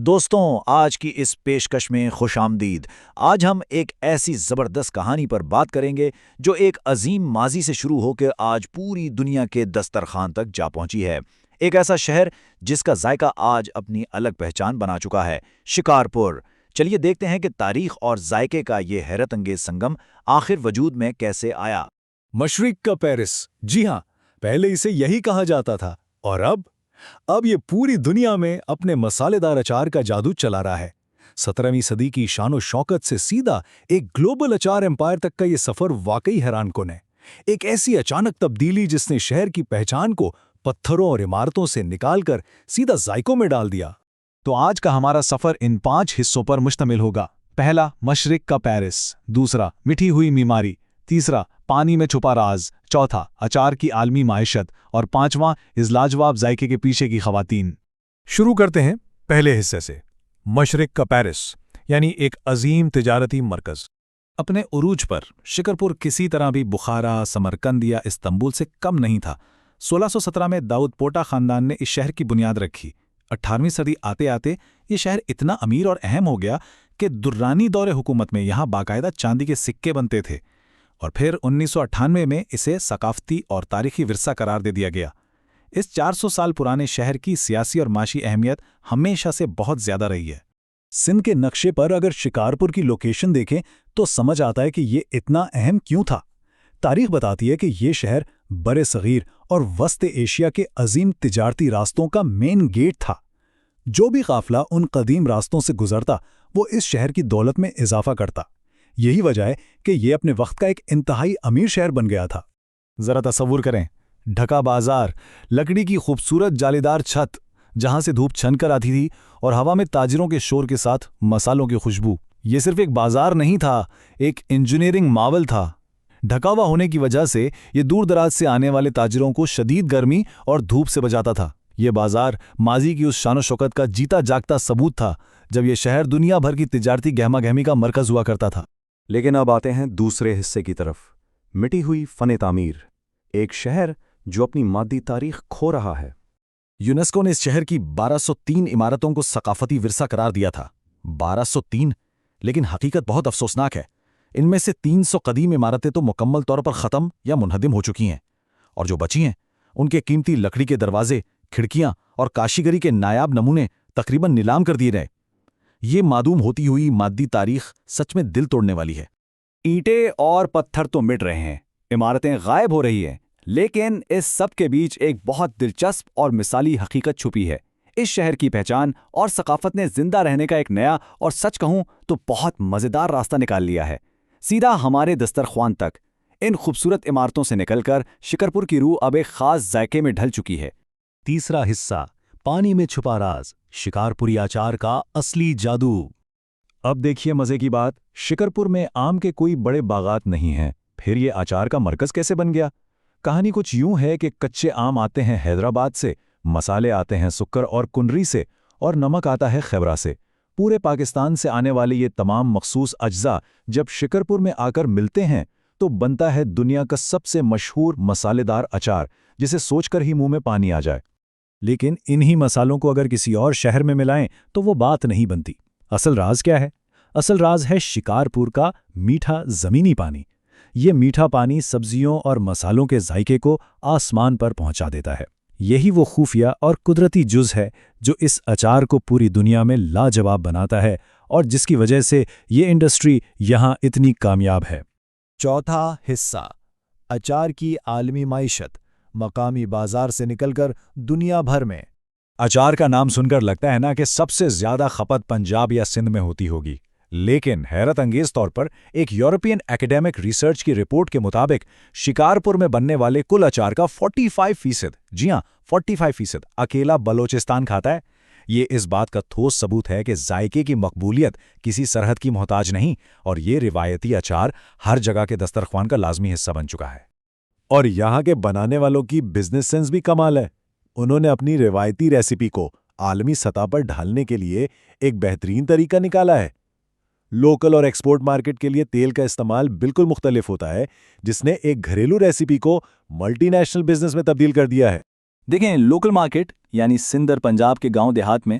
دوستوں، آج کی اس پیشکش میں خوش آمدید۔ آج ہم ایک ایسی زبردست کہانی پر بات کریں گے جو ایک عظیم ماضی سے شروع ہو کے آج پوری دنیا کے دسترخوان تک جا پہنچی ہے۔ ایک ایسا شہر جس کا ذائقہ آج اپنی الگ پہچان بنا چکا ہے، شکارپور۔ چلیے دیکھتے ہیں کہ تاریخ اور ذائقے کا یہ حیرت انگیز سنگم آخر وجود میں کیسے آیا۔ مشرق کا پیرس، جی ہاں، پہلے اسے یہی کہا جاتا تھا، اور اب یہ پوری دنیا میں اپنے مسالے دار اچار کا جادو چلا رہا ہے۔ 17ویں صدی کی شان و شوکت سے سیدھا ایک گلوبل اچار امپائر تک کا یہ سفر واقعی حیران کن ہے۔ ایک ایسی اچانک تبدیلی جس نے شہر کی پہچان کو پتھروں اور عمارتوں سے نکال کر سیدھا ذائقوں میں ڈال دیا۔ تو آج کا ہمارا سفر ان 5 حصوں پر مشتمل ہوگا۔ پہلا، مشرق کا پیرس۔ دوسرا، مٹھی ہوئی معماری۔ تیسرا، پانی میں چھپا راز۔ چوتھا، اچار کی عالمی معیشت۔ اور پانچواں، اس لاجواب ذائقے کے پیچھے کی خواتین۔ شروع کرتے ہیں پہلے حصے سے، مشرق کا پیرس، یعنی ایک عظیم تجارتی مرکز۔ اپنے عروج پر شکرپور کسی طرح بھی بخارا، سمرقند یا استنبول سے کم نہیں تھا۔ 1617 میں داؤد پوٹا خاندان نے اس شہر کی بنیاد رکھی۔ 18ویں صدی آتے آتے یہ شہر اتنا امیر اور اہم ہو گیا کہ درانی دور حکومت میں یہاں باقاعدہ چاندی کے سکے بنتے تھے، اور پھر 1998 میں اسے ثقافتی اور تاریخی ورثہ قرار دے دیا گیا۔ اس 400 سال پرانے شہر کی سیاسی اور معاشی اہمیت ہمیشہ سے بہت زیادہ رہی ہے۔ سندھ کے نقشے پر اگر شکارپور کی لوکیشن دیکھیں تو سمجھ آتا ہے کہ یہ اتنا اہم کیوں تھا۔ تاریخ بتاتی ہے کہ یہ شہر بر صغیر اور وسط ایشیا کے عظیم تجارتی راستوں کا مین گیٹ تھا۔ جو بھی قافلہ ان قدیم راستوں سے گزرتا وہ اس شہر کی دولت میں اضافہ کرتا۔ یہی وجہ ہے کہ یہ اپنے وقت کا ایک انتہائی امیر شہر بن گیا تھا۔ ذرا تصور کریں، ڈھکا بازار، لکڑی کی خوبصورت جالیدار چھت جہاں سے دھوپ چھن کر آتی تھی، اور ہوا میں تاجروں کے شور کے ساتھ مسالوں کی خوشبو۔ یہ صرف ایک بازار نہیں تھا، ایک انجینئرنگ ماول تھا۔ ڈھکا ہوا ہونے کی وجہ سے یہ دور دراز سے آنے والے تاجروں کو شدید گرمی اور دھوپ سے بچاتا تھا۔ یہ بازار ماضی کی اس شان و شوکت کا جیتا جاگتا ثبوت تھا جب یہ شہر دنیا بھر کی تجارتی گہما گہمی کا مرکز ہوا کرتا تھا۔ لیکن اب آتے ہیں دوسرے حصے کی طرف، مٹی ہوئی فن تعمیر، ایک شہر جو اپنی مادی تاریخ کھو رہا ہے۔ یونیسکو نے اس شہر کی 1203 عمارتوں کو ثقافتی ورثہ قرار دیا تھا۔ 1203، لیکن حقیقت بہت افسوسناک ہے۔ ان میں سے 300 قدیم عمارتیں تو مکمل طور پر ختم یا منہدم ہو چکی ہیں، اور جو بچی ہیں ان کے قیمتی لکڑی کے دروازے، کھڑکیاں اور کاشیگری کے نایاب نمونے تقریباً نیلام کر دیے گئے۔ یہ معدوم ہوتی ہوئی مادی تاریخ سچ میں دل توڑنے والی ہے۔ اینٹیں اور پتھر تو مٹ رہے ہیں، عمارتیں غائب ہو رہی ہیں، لیکن اس سب کے بیچ ایک بہت دلچسپ اور مثالی حقیقت چھپی ہے۔ اس شہر کی پہچان اور ثقافت نے زندہ رہنے کا ایک نیا اور سچ کہوں تو بہت مزیدار راستہ نکال لیا ہے، سیدھا ہمارے دسترخوان تک۔ ان خوبصورت عمارتوں سے نکل کر شکرپور کی روح اب ایک خاص ذائقے میں ڈھل چکی ہے۔ تیسرا حصہ، پانی میں چھپا راز، شکارپوری اچار کا اصلی جادو۔ اب دیکھیے مزے کی بات، شکرپور میں آم کے کوئی بڑے باغات نہیں ہیں، پھر یہ اچار کا مرکز کیسے بن گیا؟ کہانی کچھ یوں ہے کہ کچے آم آتے ہیں حیدرآباد سے، مسالے آتے ہیں سکر اور کنری سے، اور نمک آتا ہے خیبرا سے۔ پورے پاکستان سے آنے والے یہ تمام مخصوص اجزاء جب شکرپور میں آ کر ملتے ہیں تو بنتا ہے دنیا کا سب سے مشہور مسالے دار اچار، جسے سوچ کر ہی منہ میں پانی آ جائے۔ لیکن انہی مسالوں کو اگر کسی اور شہر میں ملائیں تو وہ بات نہیں بنتی۔ اصل راز کیا ہے؟ اصل راز ہے شکارپور کا میٹھا زمینی پانی۔ یہ میٹھا پانی سبزیوں اور مسالوں کے ذائقے کو آسمان پر پہنچا دیتا ہے۔ یہی وہ خفیہ اور قدرتی جز ہے جو اس اچار کو پوری دنیا میں لاجواب بناتا ہے، اور جس کی وجہ سے یہ انڈسٹری یہاں اتنی کامیاب ہے۔ چوتھا حصہ، اچار کی عالمی معیشت، مقامی بازار سے نکل کر دنیا بھر میں۔ اچار کا نام سن کر لگتا ہے نا کہ سب سے زیادہ کھپت پنجاب یا سندھ میں ہوتی ہوگی، لیکن حیرت انگیز طور پر ایک یورپین ایکیڈیمک ریسرچ کی رپورٹ کے مطابق شکارپور میں بننے والے کل اچار کا 45%، جی ہاں 45%، اکیلا بلوچستان کھاتا ہے۔ یہ اس بات کا ٹھوس ثبوت ہے کہ ذائقے کی مقبولیت کسی سرحد کی محتاج نہیں، اور یہ روایتی اچار ہر جگہ کے دسترخوان کا لازمی حصہ بن چکا ہے۔ اور یہاں کے بنانے والوں کی بزنس سینس بھی کمال ہے۔ انہوں نے اپنی روایتی ریسیپی کو عالمی سطح پر ڈھالنے کے لیے ایک بہترین طریقہ نکالا ہے۔ لوکل اور ایکسپورٹ مارکیٹ کے لیے تیل کا استعمال بالکل مختلف ہوتا ہے، جس نے ایک گھریلو ریسیپی کو ملٹی نیشنل بزنس میں تبدیل کر دیا ہے۔ دیکھیں، لوکل مارکیٹ یعنی سندھ اور پنجاب کے گاؤں دیہات میں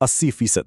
80%।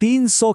300